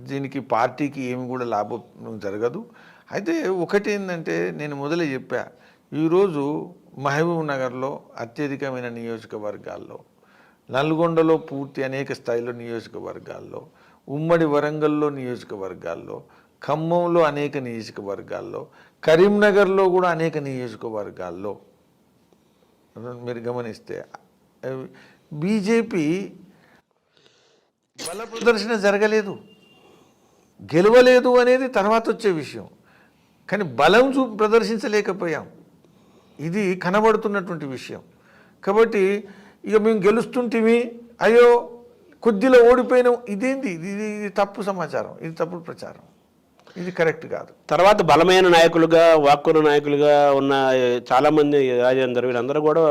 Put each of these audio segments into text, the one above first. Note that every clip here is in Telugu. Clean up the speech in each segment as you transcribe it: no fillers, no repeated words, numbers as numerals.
దీనికి పార్టీకి ఏమి కూడా లాభం జరగదు. అయితే ఒకటి ఏంటంటే నేను మొదలే చెప్పా, ఈరోజు మహబూబ్ నగర్లో అత్యధికమైన నియోజకవర్గాల్లో, నల్గొండలో పూర్తి అనేక స్థాయిలో నియోజకవర్గాల్లో, ఉమ్మడి వరంగల్లో నియోజకవర్గాల్లో, ఖమ్మంలో అనేక నియోజకవర్గాల్లో, కరీంనగర్లో కూడా అనేక నియోజకవర్గాల్లో మీరు గమనిస్తే బీజేపీ బల ప్రదర్శన జరగలేదు, గెలవలేదు అనేది తర్వాత వచ్చే విషయం. కానీ బలం ప్రదర్శించలేకపోయాం, ఇది కనబడుతున్నటువంటి విషయం. కాబట్టి ఇక మేము గెలుస్తుంటిమి, అయ్యో కొద్దిలో ఓడిపోయినాం, ఇదేంది, ఇది తప్పు సమాచారం, ఇది తప్పుడు ప్రచారం, ఇది కరెక్ట్ కాదు. తర్వాత బలమైన నాయకులుగా, వాక్కున్న నాయకులుగా ఉన్న చాలామంది రాజేందర్ వీళ్ళందరూ కూడా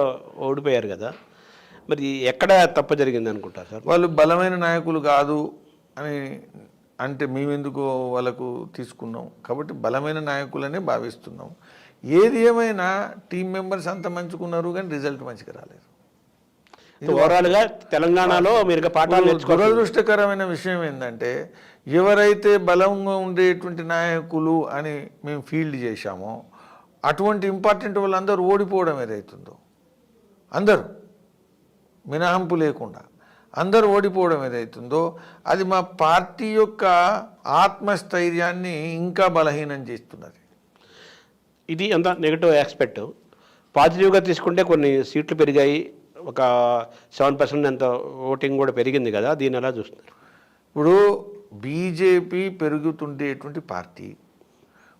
ఓడిపోయారు కదా, మరి ఎక్కడ తప్పు జరిగింది అనుకుంటారు సార్? వాళ్ళు బలమైన నాయకులు కాదు అని అంటే మేమెందుకు వాళ్ళకు తీసుకున్నాం, కాబట్టి బలమైన నాయకులనే భావిస్తున్నాం. ఏది ఏమైనా టీం మెంబర్స్ అంత మంచుకున్నారు కానీ రిజల్ట్ మంచిగా రాలేదు. ఓవరాల్గా తెలంగాణలో మీరు పాఠాలు దురదృష్టకరమైన విషయం ఏంటంటే, ఎవరైతే బలంగా ఉండేటువంటి నాయకులు అని మేము ఫీల్డ్ చేశామో అటువంటి ఇంపార్టెంట్ వాళ్ళందరూ ఓడిపోవడం ఏదైతుందో, అందరూ మినహాంపు లేకుండా అందరూ ఓడిపోవడం ఏదైతుందో అది మా పార్టీ యొక్క ఆత్మస్థైర్యాన్ని ఇంకా బలహీనం చేస్తున్నది. ఇది అంత నెగిటివ్ ఆస్పెక్ట్. పాజిటివ్గా తీసుకుంటే కొన్ని సీట్లు పెరిగాయి, ఒక 7% ఎంత ఓటింగ్ కూడా పెరిగింది కదా, దీన్ని ఎలా చూస్తున్నారు? ఇప్పుడు బీజేపీ పెరుగుతుండేటువంటి పార్టీ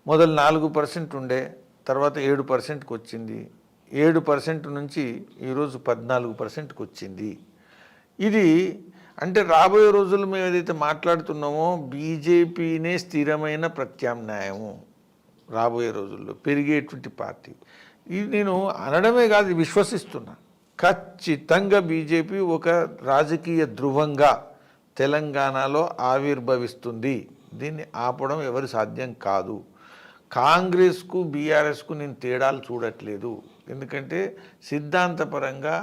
మొదలు 4% ఉండే, తర్వాత 7%కి వచ్చింది, 7% నుంచి ఈరోజు 14%కి వచ్చింది. ఇది అంటే రాబోయే రోజుల్లో మేము ఏదైతే మాట్లాడుతున్నామో బీజేపీనే స్థిరమైన ప్రత్యామ్నాయము, రాబోయే రోజుల్లో పెరిగేటువంటి పార్టీ. ఇది నేను అనడమే కాదు, విశ్వసిస్తున్నా. ఖచ్చితంగా బీజేపీ ఒక రాజకీయ ధృవంగా తెలంగాణలో ఆవిర్భవిస్తుంది. దీన్ని ఆపడం ఎవరు సాధ్యం కాదు. కాంగ్రెస్కు బీఆర్ఎస్కు నేను తేడాలు చూడట్లేదు, ఎందుకంటే సిద్ధాంతపరంగా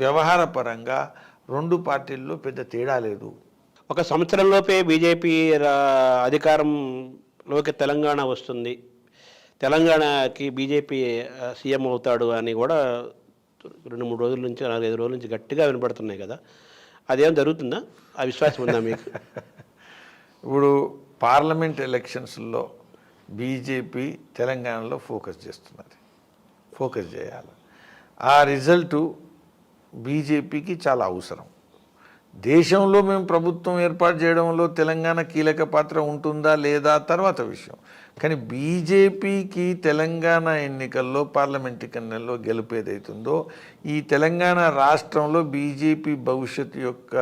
వ్యవహారపరంగా రెండు పార్టీల్లో పెద్ద తేడా లేదు. ఒక సంవత్సరంలోపే బీజేపీ అధికారంలోకి తెలంగాణ వస్తుంది, తెలంగాణకి బీజేపీ సీఎం అవుతాడు అని కూడా 2-3 రోజుల నుంచి 4-5 రోజుల నుంచి గట్టిగా వినపడుతున్నాయి కదా, అదేం జరుగుతుందా? ఆ విశ్వాసం ఉందా మీకు? ఇప్పుడు పార్లమెంట్ ఎలక్షన్స్లో బీజేపీ తెలంగాణలో ఫోకస్ చేస్తున్నది, ఫోకస్ చేయాలి. ఆ రిజల్టు బీజేపీకి చాలా అవసరం. దేశంలో మేము ప్రభుత్వం ఏర్పాటు చేయడంలో తెలంగాణ కీలక పాత్ర ఉంటుందా లేదా తర్వాత విషయం. కానీ బీజేపీకి తెలంగాణ ఎన్నికల్లో, పార్లమెంట్ ఎన్నికల్లో గెలుపు ఏదైతుందో ఈ తెలంగాణ రాష్ట్రంలో బీజేపీ భవిష్యత్తు యొక్క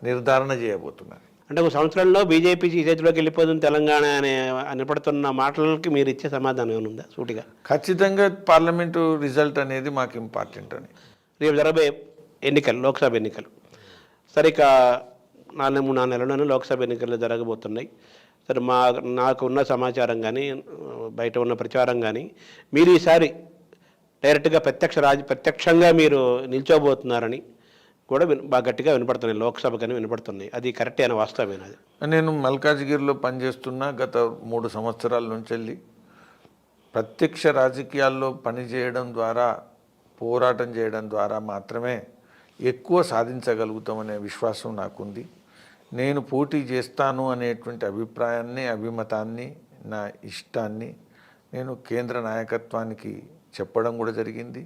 నిర్ధారణ చేయబోతున్నారు. అంటే ఒక సంవత్సరంలో బీజేపీ చేతిలోకి వెళ్ళిపోతుంది తెలంగాణ అనే నిలబడుతున్న మాటలకి మీరు ఇచ్చే సమాధానం ఏమైనా సూటిగా? ఖచ్చితంగా పార్లమెంటు రిజల్ట్ అనేది మాకు ఇంపార్టెంట్ అని. రేపు జరగబోయే ఎన్నికలు, లోక్సభ ఎన్నికలు, సరిగ్గా 4 నెలల్లోనే లోక్సభ ఎన్నికలు జరగబోతున్నాయి. సరే, నాకు ఉన్న సమాచారం కానీ బయట ఉన్న ప్రచారం కానీ మీరు ఈసారి డైరెక్ట్గా ప్రత్యక్షంగా మీరు నిల్చోబోతున్నారని కూడా బాగా గట్టిగా వినపడుతున్నాయి, లోక్సభ కానీ వినపడుతున్నాయి. అది కరెక్ట్ అయిన వాస్తవమేనా? నేను మల్కాజ్గిరిలో పనిచేస్తున్నా గత 3 సంవత్సరాల నుంచి వెళ్ళి ప్రత్యక్ష రాజకీయాల్లో పనిచేయడం ద్వారా, పోరాటం చేయడం ద్వారా మాత్రమే ఎక్కువ సాధించగలుగుతామనే విశ్వాసం నాకుంది. నేను పోటీ చేస్తాను అనేటువంటి అభిప్రాయాన్ని, అభిమతాన్ని, నా ఇష్టాన్ని నేను కేంద్ర నాయకత్వానికి చెప్పడం కూడా జరిగింది.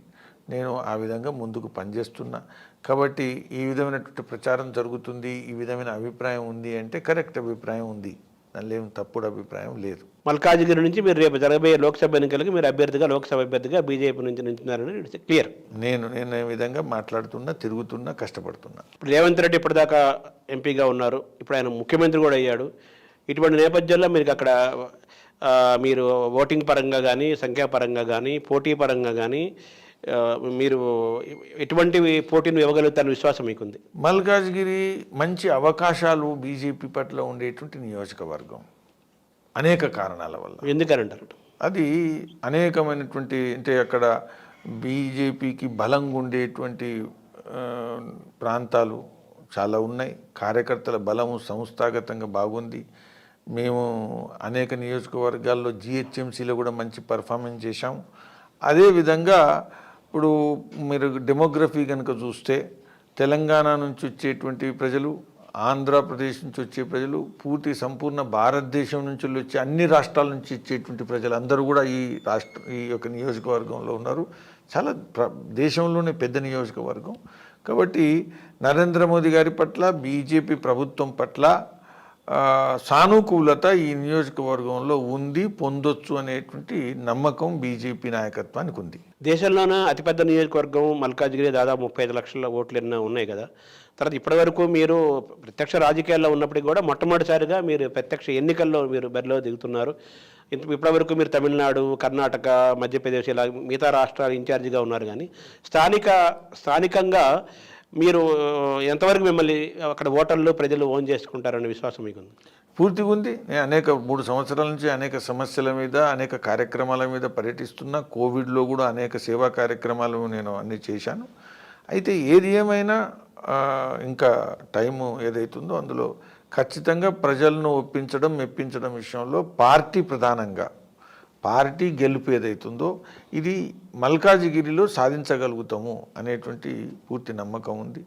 నేను ఆ విధంగా ముందుకు పనిచేస్తున్నా. కాబట్టి ఈ విధమైనటువంటి ప్రచారం జరుగుతుంది, ఈ విధమైన అభిప్రాయం ఉంది అంటే కరెక్ట్ అభిప్రాయం ఉంది, దానిలో ఏం తప్పుడు అభిప్రాయం లేదు. మల్కాజ్గిరి నుంచి మీరు రేపు జరగబోయే లోక్సభ ఎన్నికలకు మీరు అభ్యర్థిగా, లోక్సభ అభ్యర్థిగా బీజేపీ నుంచి నిలుచున్నారని క్లియర్. నేను ఈ విధంగా మాట్లాడుతున్నా, తిరుగుతున్నా, కష్టపడుతున్నా. ఇప్పుడు రేవంత్ రెడ్డి ఇప్పటిదాకా ఎంపీగా ఉన్నారు, ఇప్పుడు ఆయన ముఖ్యమంత్రి కూడా అయ్యాడు. ఇటువంటి నేపథ్యంలో మీకు అక్కడ మీరు ఓటింగ్ పరంగా కానీ, సంఖ్యాపరంగా కానీ, పోటీ పరంగా కానీ మీరు ఎటువంటి పోటీని ఇవ్వగలుగుతారని విశ్వాసం మీకుంది? మల్కాజ్గిరి మంచి అవకాశాలు బీజేపీ పట్ల ఉండేటువంటి నియోజకవర్గం, అనేక కారణాల వల్ల. ఎందుకనంటారు? అది అనేకమైనటువంటి, అంటే అక్కడ బీజేపీకి బలంగా ఉండేటువంటి ప్రాంతాలు చాలా ఉన్నాయి, కార్యకర్తల బలము సంస్థాగతంగా బాగుంది. మేము అనేక నియోజకవర్గాల్లో జిహెచ్ఎంసీలో కూడా మంచి పర్ఫార్మెన్స్ చేశాం. అదేవిధంగా ఇప్పుడు మీరు డెమోగ్రఫీ కనుక చూస్తే తెలంగాణ నుంచి వచ్చేటువంటి ప్రజలు, ఆంధ్రప్రదేశ్ నుంచి వచ్చే ప్రజలు, పూర్తి సంపూర్ణ భారతదేశం నుంచి వచ్చే అన్ని రాష్ట్రాల నుంచి వచ్చేటువంటి ప్రజలు అందరూ కూడా ఈ యొక్క నియోజకవర్గంలో ఉన్నారు. చాలా దేశంలోనే పెద్ద నియోజకవర్గం. కాబట్టి నరేంద్ర మోదీ గారి పట్ల, బీజేపీ ప్రభుత్వం పట్ల సానుకూలత ఈ నియోజకవర్గంలో ఉంది, పొందొచ్చు అనేటువంటి నమ్మకం బీజేపీ నాయకత్వానికి ఉంది. దేశంలోనే అతిపెద్ద నియోజకవర్గం మల్కాజ్గిరి, దాదాపు 35 లక్షల ఓట్లు ఎన్నో ఉన్నాయి కదా. తర్వాత ఇప్పటివరకు మీరు ప్రత్యక్ష రాజకీయాల్లో ఉన్నప్పటికీ కూడా మొట్టమొదటిసారిగా మీరు ప్రత్యక్ష ఎన్నికల్లో మీరు బరిలో దిగుతున్నారు. ఇప్పటివరకు మీరు తమిళనాడు, కర్ణాటక, మధ్యప్రదేశ్ ఇలా మిగతా రాష్ట్రాలు ఇన్ఛార్జిగా ఉన్నారు. కానీ స్థానికంగా మీరు ఎంతవరకు మిమ్మల్ని అక్కడ ఓటర్లు ప్రజలు ఓన్ చేసుకుంటారనే విశ్వాసం మీకుంది? పూర్తిగా ఉంది. నేను 3 సంవత్సరాల నుంచి అనేక సమస్యల మీద, అనేక కార్యక్రమాల మీద పర్యటిస్తున్నా. కోవిడ్లో కూడా అనేక సేవా కార్యక్రమాలు నేను అన్నీ చేశాను. అయితే ఏది ఏమైనా ఇంకా టైము ఏదైతుందో అందులో ఖచ్చితంగా ప్రజలను ఒప్పించడం, మెప్పించడం విషయంలో పార్టీ ప్రధానంగా, పార్టీ గెలుపు ఏదైతుందో ఇది మల్కాజిగిరిలో సాధించగలుగుతాము అనేటువంటి పూర్తి నమ్మకం ఉంది.